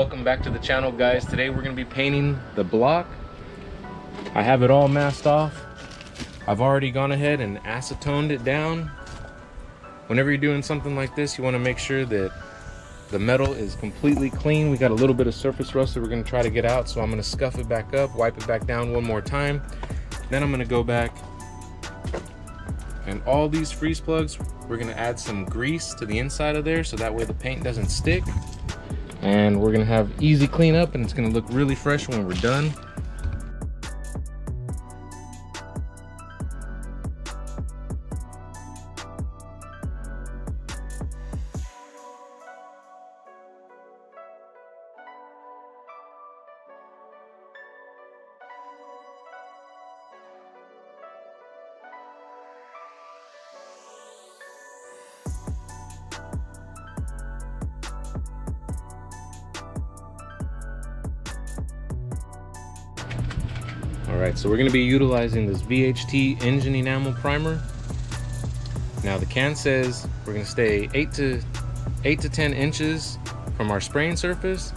welcome back to the channel, guys. Today we're going to be painting the block. I have it all masked off. I've already gone ahead and acetoned it down. Whenever you're doing something like this, you want to make sure that the metal is completely clean. We got a little bit of surface rust that we're going to try to get out, so I'm going to scuff it back up, wipe it back down one more time. Then I'm going to go back, and all these freeze plugs, we're going to add some grease to the inside of there so that way the paint doesn't stick. And we're going to have easy cleanup, and it's going to look really fresh when we're done. Alright, so we're going to be utilizing this VHT engine enamel primer. Now the can says we're going to stay 8 to 10 inches from our spraying surface,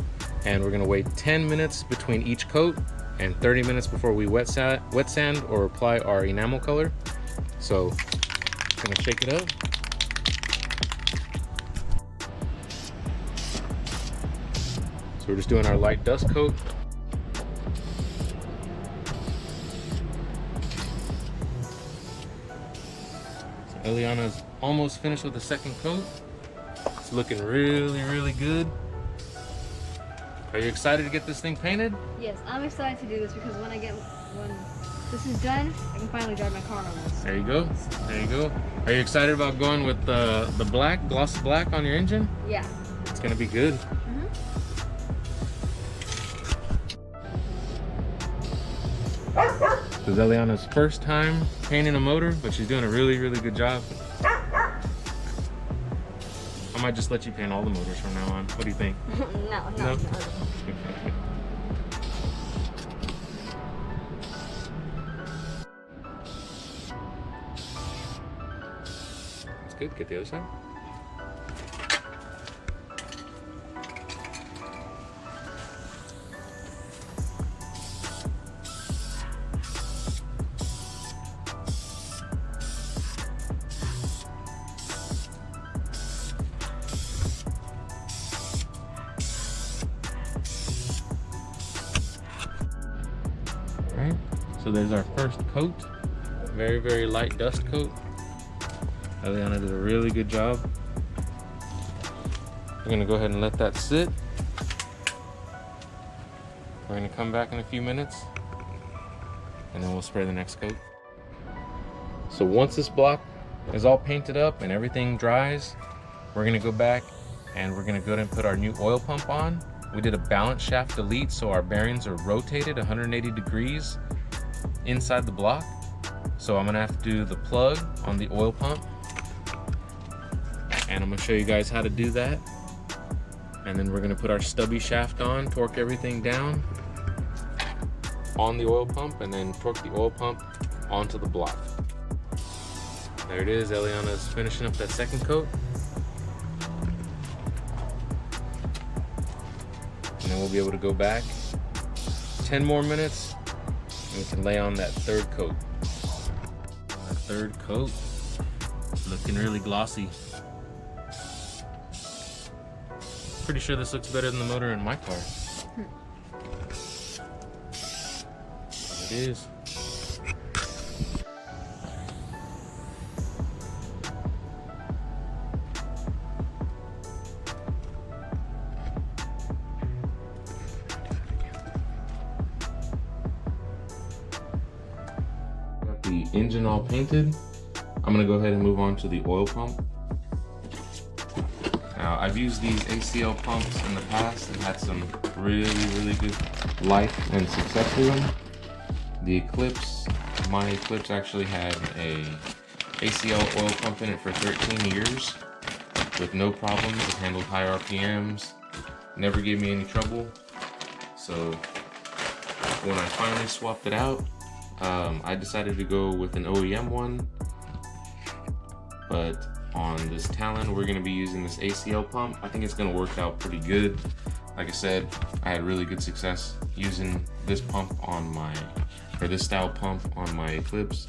and we're going to wait 10 minutes between each coat and 30 minutes before we wet sand or apply our enamel color. So I'm going to shake it up. So we're just doing our light dust coat. Eliana's almost finished with the second coat. It's looking really good. Are you excited to get this thing painted? Yes, I'm excited to do this because when this is done, I can finally drive my car on this. There you go. There you go. Are you excited about going with the black, glossy black on your engine? Yeah. It's gonna be good. This is Eliana's first time painting a motor, but she's doing a really good job. I might just let you paint all the motors from now on. What do you think? No. That's good. Get the other side. So there's our first coat, very light dust coat. Eliana did a really good job. We're gonna go ahead and let that sit. We're gonna come back in a few minutes, and then we'll spray the next coat. So once this block is all painted up and everything dries, we're gonna go back and we're gonna go ahead and put our new oil pump on. We did a balance shaft delete, so our bearings are rotated 180 degrees inside the block. So I'm gonna have to do the plug on the oil pump, and I'm gonna show you guys how to do that. And then we're gonna put our stubby shaft on, torque everything down on the oil pump, and then torque the oil pump onto the block. There it is. Eliana's finishing up that second coat, and then we'll be able to go back 10 more minutes, and we can lay on that third coat. Our third coat, looking really glossy. Pretty sure this looks better than the motor in my car. It is. The engine all painted. I'm gonna go ahead and move on to the oil pump. Now, I've used these ACL pumps in the past and had some really good life and success with them. The Eclipse, my Eclipse actually had a ACL oil pump in it for 13 years with no problems. It handled high RPMs, never gave me any trouble. So when I finally swapped it out, I decided to go with an OEM one, but on this Talon we're going to be using this ACL pump. I think it's going to work out pretty good. Like I said, I had really good success using this pump on this style pump on my Eclipse,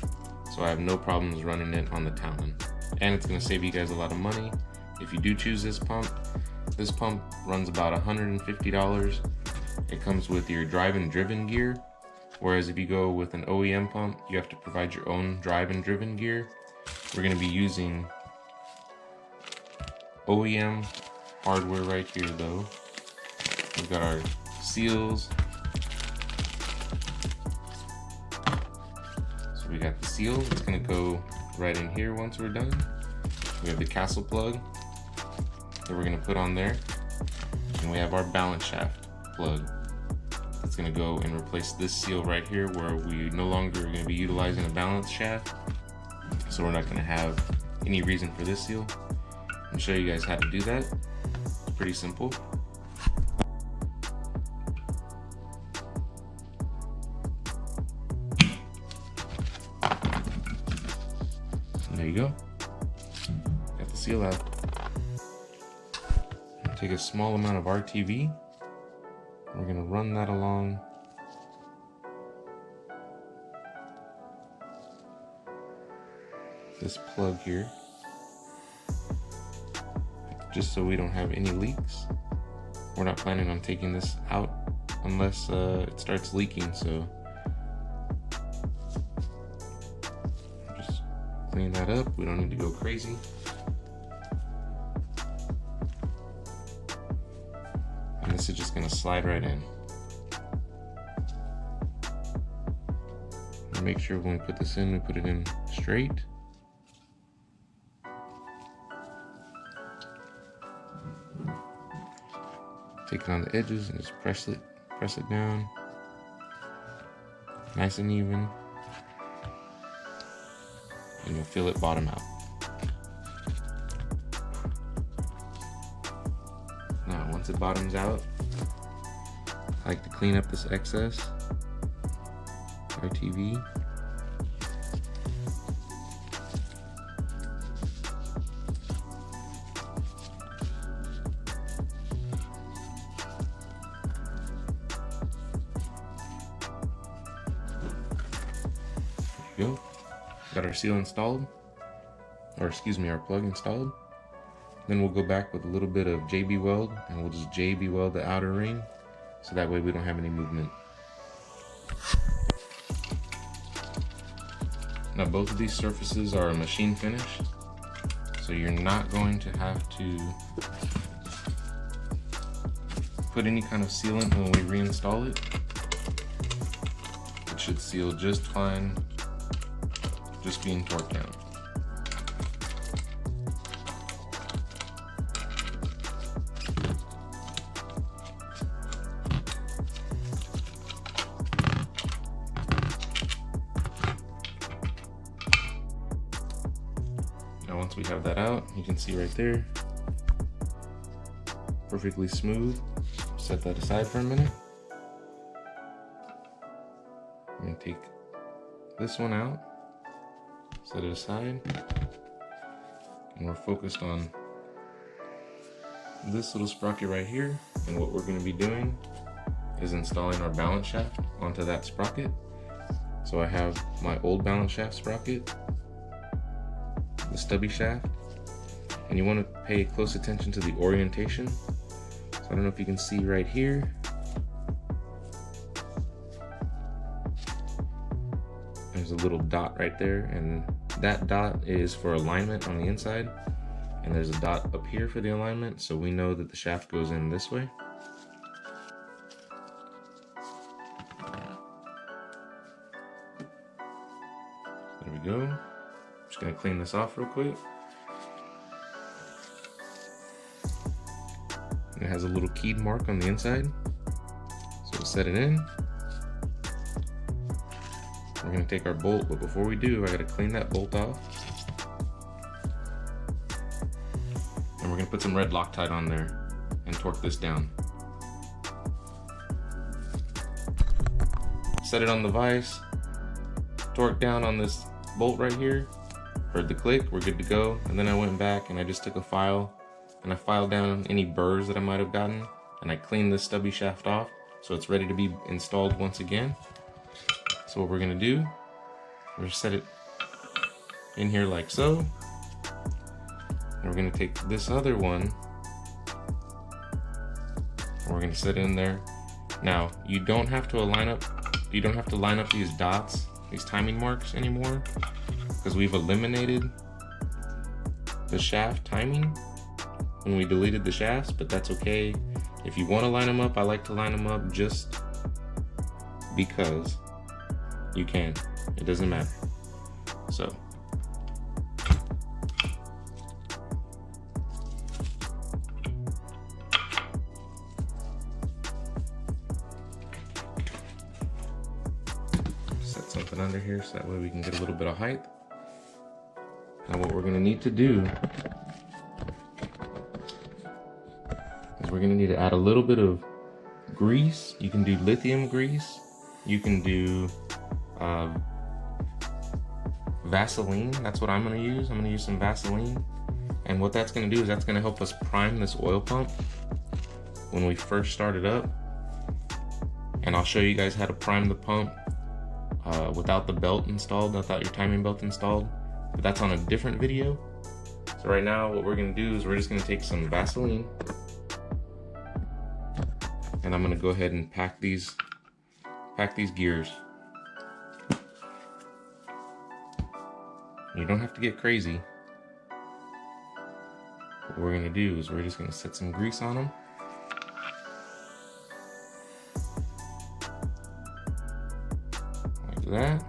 so I have no problems running it on the Talon. And it's gonna save you guys a lot of money if you do choose this pump. This pump runs about $150. It comes with your drive and driven gear, whereas if you go with an OEM pump, you have to provide your own drive and driven gear. We're gonna be using OEM hardware right here though. We've got our seals. So we got the seal, it's gonna go right in here once we're done. We have the castle plug that we're gonna put on there. And we have our balance shaft plug that's gonna go and replace this seal right here, where we no longer are gonna be utilizing a balance shaft. So we're not gonna have any reason for this seal. I'll show you guys how to do that. It's pretty simple. And there you go. Got the seal out. Take a small amount of RTV. We're gonna run that along this plug here, just so we don't have any leaks. We're not planning on taking this out unless it starts leaking, so just clean that up. We don't need to go crazy. And this is just gonna slide right in. And make sure when we put this in, we put it in straight. Take it on the edges and just press it down. Nice and even. And you'll feel it bottom out. Now, once it bottoms out, I like to clean up this excess RTV. Go. Got our seal installed, or excuse me, our plug installed. Then we'll go back with a little bit of JB weld, and we'll just JB weld the outer ring, so that way we don't have any movement. Now both of these surfaces are machine finish, so you're not going to have to put any kind of sealant when we reinstall it. It should seal just fine, just being torqued down. Now once we have that out, you can see right there, perfectly smooth. Set that aside for a minute. I'm gonna take this one out, set it aside, and we're focused on this little sprocket right here. And what we're going to be doing is installing our balance shaft onto that sprocket. So I have my old balance shaft sprocket, the stubby shaft, and you want to pay close attention to the orientation. So I don't know if you can see right here. There's a little dot right there, and that dot is for alignment on the inside, and there's a dot up here for the alignment, so we know that the shaft goes in this way. There we go. Just gonna clean this off real quick. And it has a little keyed mark on the inside, so we'll set it in. We're gonna take our bolt, but before we do, I gotta clean that bolt off. And we're gonna put some red Loctite on there and torque this down. Set it on the vise, torque down on this bolt right here. Heard the click, we're good to go. And then I went back and I just took a file and I filed down any burrs that I might have gotten. and I cleaned this stubby shaft off so it's ready to be installed once again. So what we're gonna do, we're set it in here like so. And we're gonna take this other one and we're gonna set it in there. Now, you don't have to line up these dots, these timing marks anymore, because we've eliminated the shaft timing when we deleted the shafts, but that's okay. If you want to line them up, I like to line them up just because you can. It doesn't matter. So set something under here so that way we can get a little bit of height. Now what we're going to need to do is we're going to need to add a little bit of grease. You can do lithium grease. You can do Vaseline. That's what I'm going to use. I'm going to use some Vaseline. And what that's going to do is that's going to help us prime this oil pump when we first start it up. And I'll show you guys how to prime the pump without the belt installed, without your timing belt installed. But that's on a different video. So right now what we're going to do is we're just going to take some Vaseline and I'm going to go ahead and pack these gears. You don't have to get crazy. What we're going to do is we're just going to set some grease on them. Like that.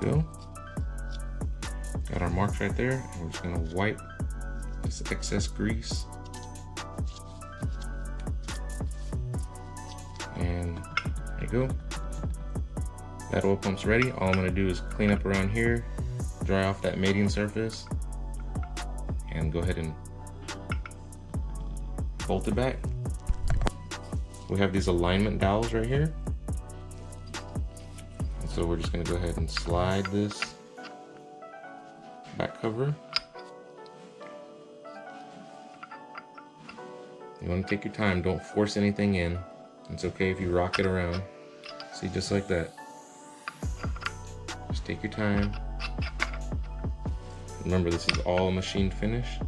Go. Got our marks right there, and we're just gonna wipe this excess grease. And there you go. That oil pump's ready. All I'm gonna do is clean up around here, dry off that mating surface, and go ahead and bolt it back. We have these alignment dowels right here. So we're just going to go ahead and slide this back cover. You want to take your time, don't force anything in. It's okay if you rock it around. See, just like that. Just take your time. Remember, this is all machine finish.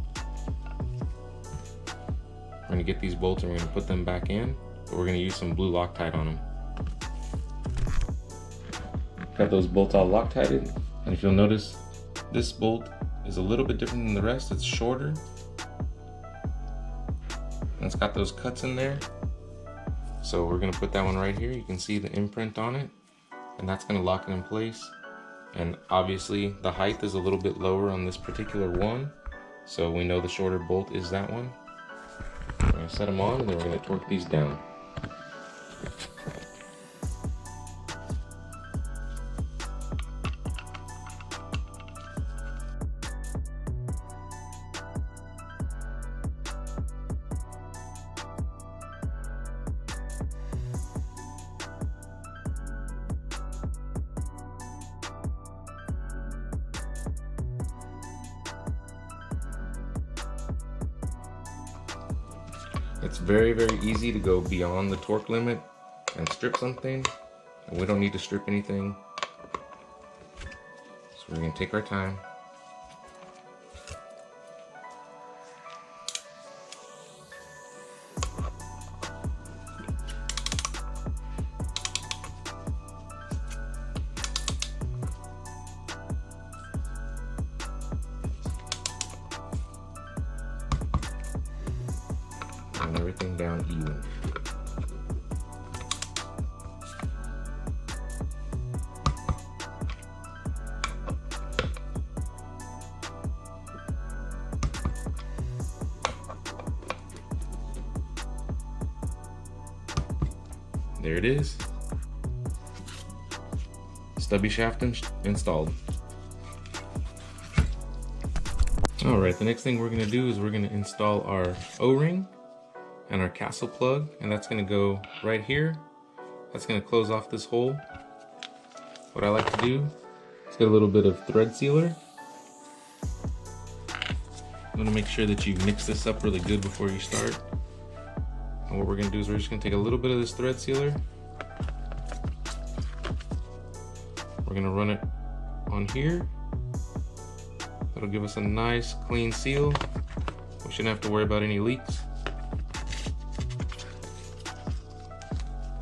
We're going to get these bolts and we're going to put them back in, but we're going to use some blue Loctite on them. Got those bolts all Loctited, and if you'll notice, this bolt is a little bit different than the rest. It's shorter, and it's got those cuts in there. So we're gonna put that one right here. You can see the imprint on it, and that's gonna lock it in place. And obviously the height is a little bit lower on this particular one, so we know the shorter bolt is that one. We're gonna set them on, and then we're gonna torque these down. It's very, very easy to go beyond the torque limit and strip something, and we don't need to strip anything. So we're going to take our time. run everything down even. There it is. Stubby shaft installed. Alright, the next thing we're going to do is we're going to install our O-ring and our castle plug, and that's going to go right here. That's going to close off this hole. What I like to do is get a little bit of thread sealer. I'm going to make sure that you mix this up really good before you start. And what we're going to do is we're just going to take a little bit of this thread sealer. We're going to run it on here. That'll give us a nice clean seal. We shouldn't have to worry about any leaks.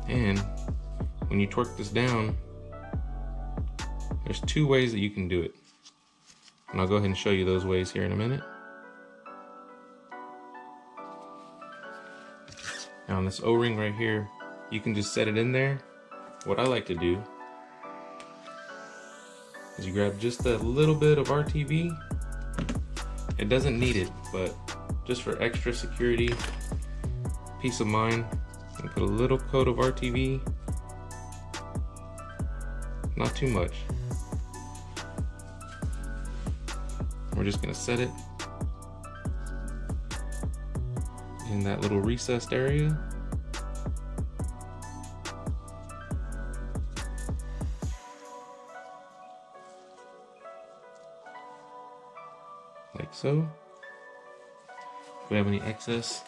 And when you torque this down, there's two ways that you can do it. And I'll go ahead and show you those ways here in a minute. Now on this O-ring right here, you can just set it in there. What I like to do is you grab just a little bit of RTV. It doesn't need it, but just for extra security, peace of mind, you put a little coat of RTV. Not too much. We're just gonna set it in that little recessed area. Like so. If we have any excess,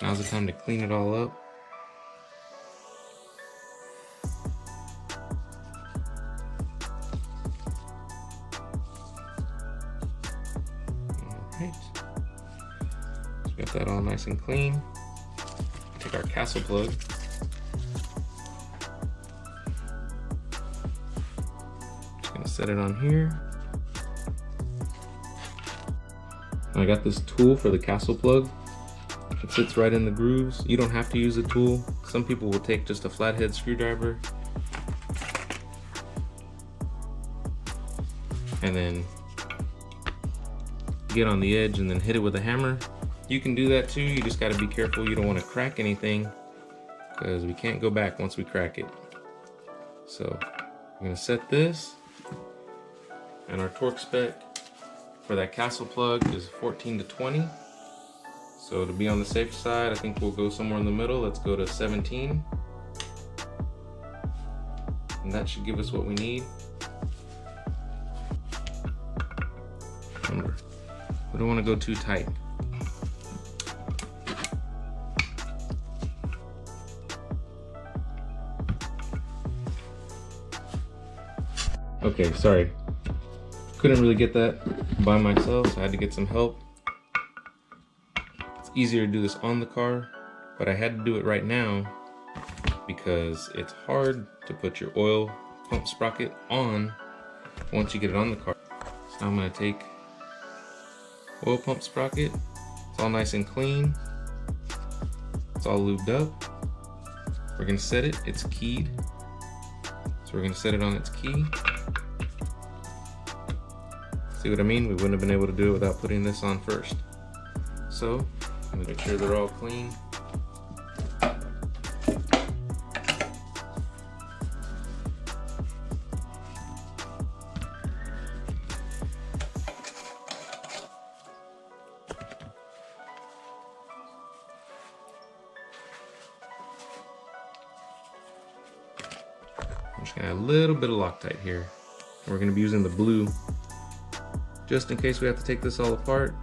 now's the time to clean it all up. Alright. So we got that all nice and clean. Take our castle plug. Just gonna set it on here. I got this tool for the castle plug. It sits right in the grooves. You don't have to use a tool. Some people will take just a flathead screwdriver and then get on the edge and then hit it with a hammer. You can do that too. You just got to be careful. You don't want to crack anything because we can't go back once we crack it. So I'm going to set this, and our torque spec for that castle plug is 14 to 20. So to be on the safe side, I think we'll go somewhere in the middle. Let's go to 17. And that should give us what we need. Remember, we don't want to go too tight. Okay, sorry. Couldn't really get that by myself, so I had to get some help. It's easier to do this on the car, but I had to do it right now because it's hard to put your oil pump sprocket on once you get it on the car. So now I'm going to take oil pump sprocket. It's all nice and clean. It's all lubed up. We're going to set it. It's keyed. So we're going to set it on its key. See what I mean? We wouldn't have been able to do it without putting this on first. So, I'm gonna make sure they're all clean. I'm just gonna add a little bit of Loctite here. And we're gonna be using the blue just in case we have to take this all apart.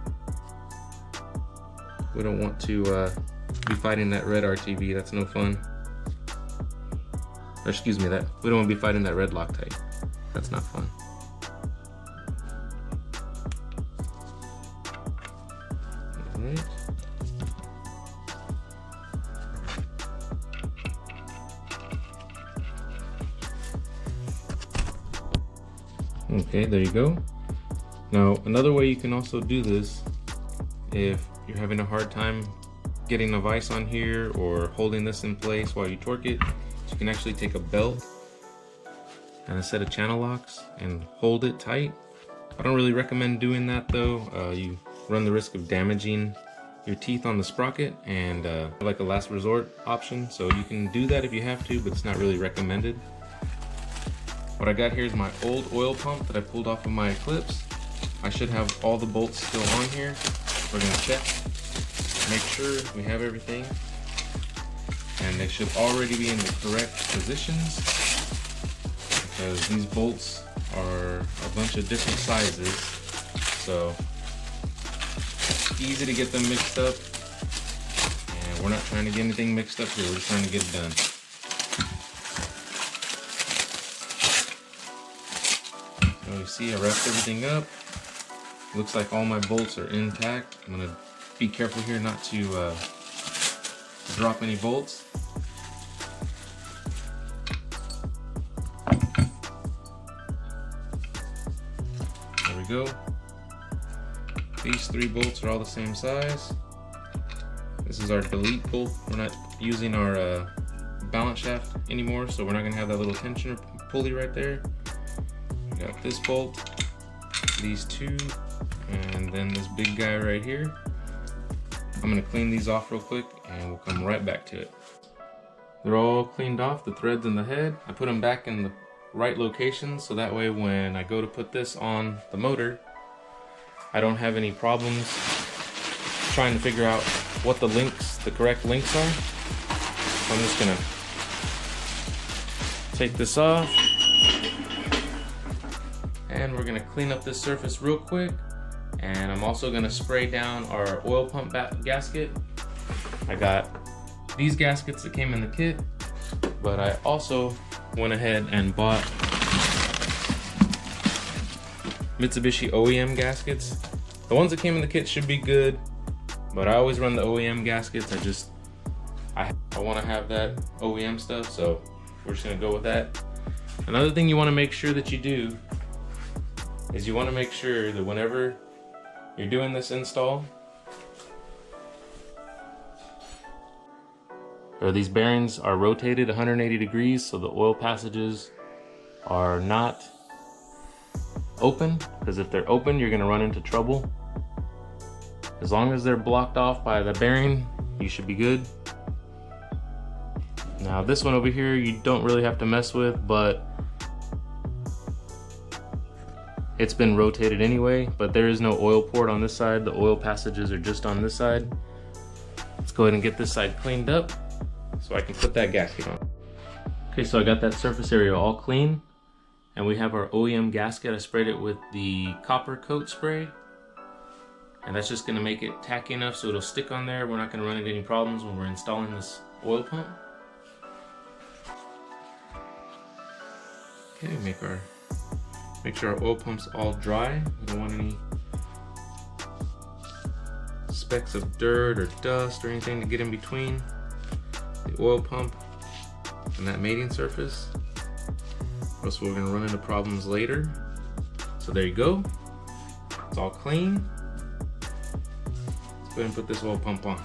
We don't want to be fighting that red RTV. That's no fun. Or excuse me, that we don't want to be fighting that red Loctite. That's not fun. All right. Okay, there you go. Now, another way you can also do this, if you're having a hard time getting a vise on here or holding this in place while you torque it, you can actually take a belt and a set of channel locks and hold it tight. I don't really recommend doing that though. You run the risk of damaging your teeth on the sprocket, and like a last resort option. So you can do that if you have to, but it's not really recommended. What I got here is my old oil pump that I pulled off of my Eclipse. I should have all the bolts still on here. We're gonna check, make sure we have everything, and they should already be in the correct positions, because these bolts are a bunch of different sizes, so it's easy to get them mixed up, and we're not trying to get anything mixed up here, we're just trying to get it done. So you see I wrapped everything up. Looks like all my bolts are intact. I'm gonna be careful here not to drop any bolts. There we go. These 3 bolts are all the same size. This is our delete bolt. We're not using our balance shaft anymore, so we're not gonna have that little tensioner pulley right there. We got this bolt, these 2, and then this big guy right here. I'm gonna clean these off real quick and we'll come right back to it. They're all cleaned off, the threads and the head. I put them back in the right location, so that way when I go to put this on the motor, I don't have any problems trying to figure out what the links, the correct links are. So I'm just gonna take this off, and we're gonna clean up this surface real quick. And I'm also gonna spray down our oil pump gasket. I got these gaskets that came in the kit, but I also went ahead and bought Mitsubishi OEM gaskets. The ones that came in the kit should be good, but I always run the OEM gaskets. I want to have that OEM stuff, so we're just gonna go with that. Another thing you want to make sure that you do is you want to make sure that whenever you're doing this install, these bearings are rotated 180 degrees, so the oil passages are not open, because if they're open, you're gonna run into trouble. As long as they're blocked off by the bearing, you should be good. Now this one over here, you don't really have to mess with, but it's been rotated anyway, but there is no oil port on this side. The oil passages are just on this side. Let's go ahead and get this side cleaned up so I can put that gasket on. Okay, so I got that surface area all clean, and we have our OEM gasket. I sprayed it with the copper coat spray, and that's just gonna make it tacky enough so it'll stick on there. We're not gonna run into any problems when we're installing this oil pump. Okay, make sure our oil pump's all dry. We don't want any specks of dirt or dust or anything to get in between the oil pump and that mating surface, or else we're gonna run into problems later. So there you go, it's all clean. Let's go ahead and put this oil pump on.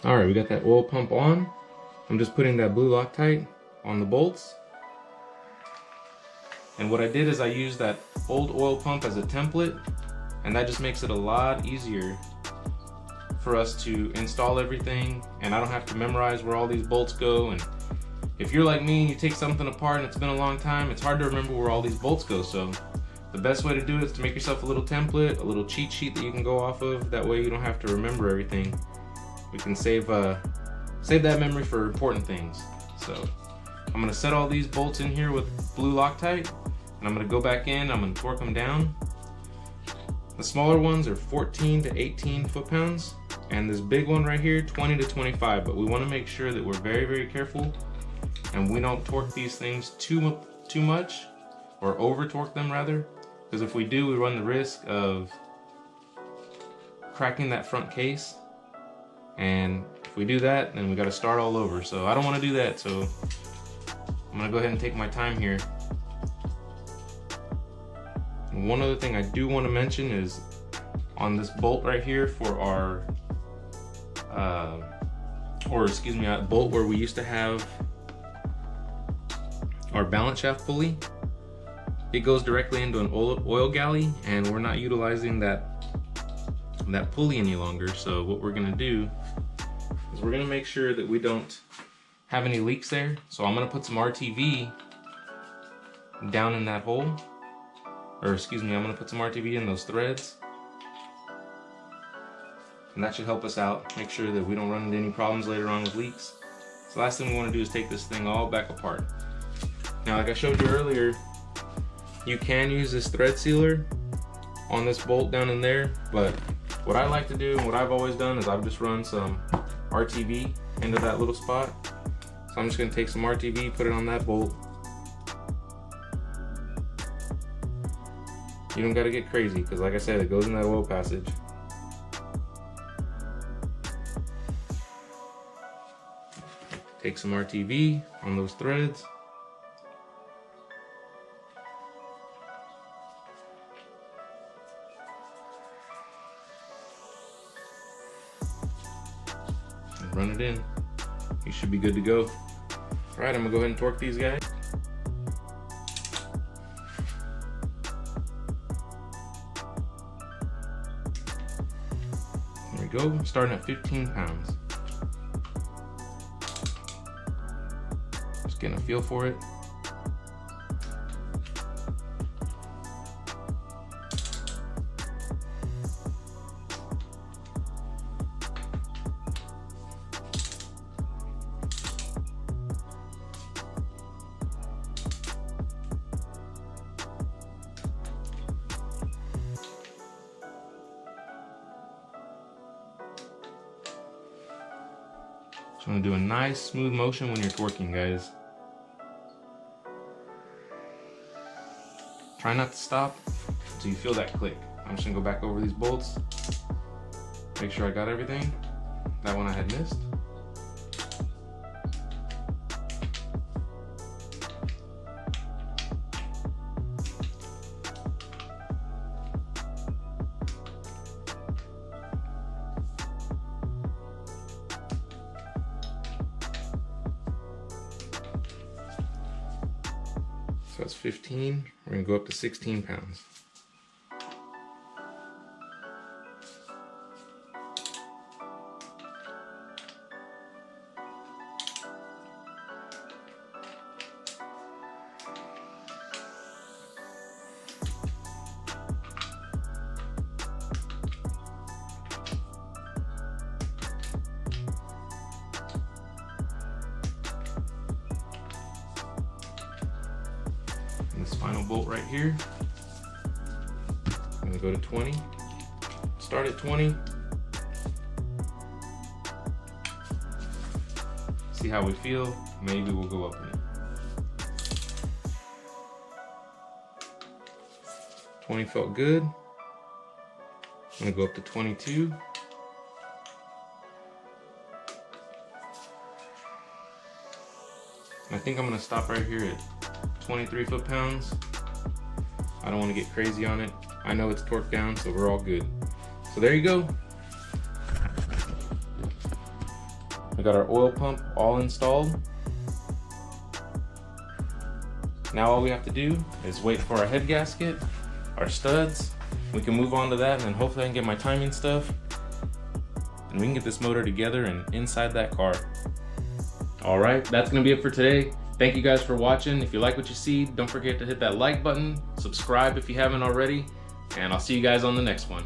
All right, we got that oil pump on. I'm just putting that blue Loctite on the bolts. And what I did is I used that old oil pump as a template, and that just makes it a lot easier for us to install everything, and I don't have to memorize where all these bolts go. And if you're like me and you take something apart and it's been a long time, it's hard to remember where all these bolts go. So the best way to do it is to make yourself a little template, a little cheat sheet that you can go off of. That way you don't have to remember everything. We can save that memory for important things. So I'm gonna set all these bolts in here with blue Loctite, and I'm gonna go back in, I'm gonna torque them down. The smaller ones are 14 to 18 foot-pounds, and this big one right here, 20 to 25, but we wanna make sure that we're very, very careful and we don't torque these things too much, or over torque them rather, because if we do, we run the risk of cracking that front case. And if we do that, then we got to start all over. So I don't want to do that. So I'm gonna go ahead and take my time here. And one other thing I do want to mention is on this bolt right here for our, bolt where we used to have our balance shaft pulley, it goes directly into an oil galley, and we're not utilizing that pulley any longer. So what we're gonna do is we're gonna make sure that we don't have any leaks there. So I'm gonna put some RTV down in that hole, or excuse me, I'm gonna put some RTV in those threads, and that should help us out, make sure that we don't run into any problems later on with leaks. So last thing we want to do is take this thing all back apart. Now, like I showed you earlier, you can use this thread sealer on this bolt down in there, but what I like to do and what I've always done is I've just run some RTV into that little spot. So I'm just going to take some RTV, put it on that bolt. You don't got to get crazy, because like I said, it goes in that oil passage. Take some RTV on those threads. And run it in. You should be good to go. All right, I'm gonna go ahead and torque these guys. There we go, starting at 15 pounds. Just getting a feel for it. So I'm gonna do a nice smooth motion when you're torquing, guys. Try not to stop until you feel that click. I'm just gonna go back over these bolts, make sure I got everything. That one I had missed. So that's 15. We're gonna go up to 16 pounds. This final bolt right here, I'm gonna go to 20. Start at 20. See how we feel. Maybe we'll go up in it. 20 felt good. I'm gonna go up to 22. I think I'm gonna stop right here at 23 foot-pounds. I don't want to get crazy on it. I know it's torqued down, so we're all good. So there you go. We got our oil pump all installed. Now all we have to do is wait for our head gasket, our studs. We can move on to that, and then hopefully I can get my timing stuff, and we can get this motor together and inside that car. All right, that's gonna be it for today. Thank you guys for watching. If you like what you see, don't forget to hit that like button, subscribe if you haven't already, and I'll see you guys on the next one.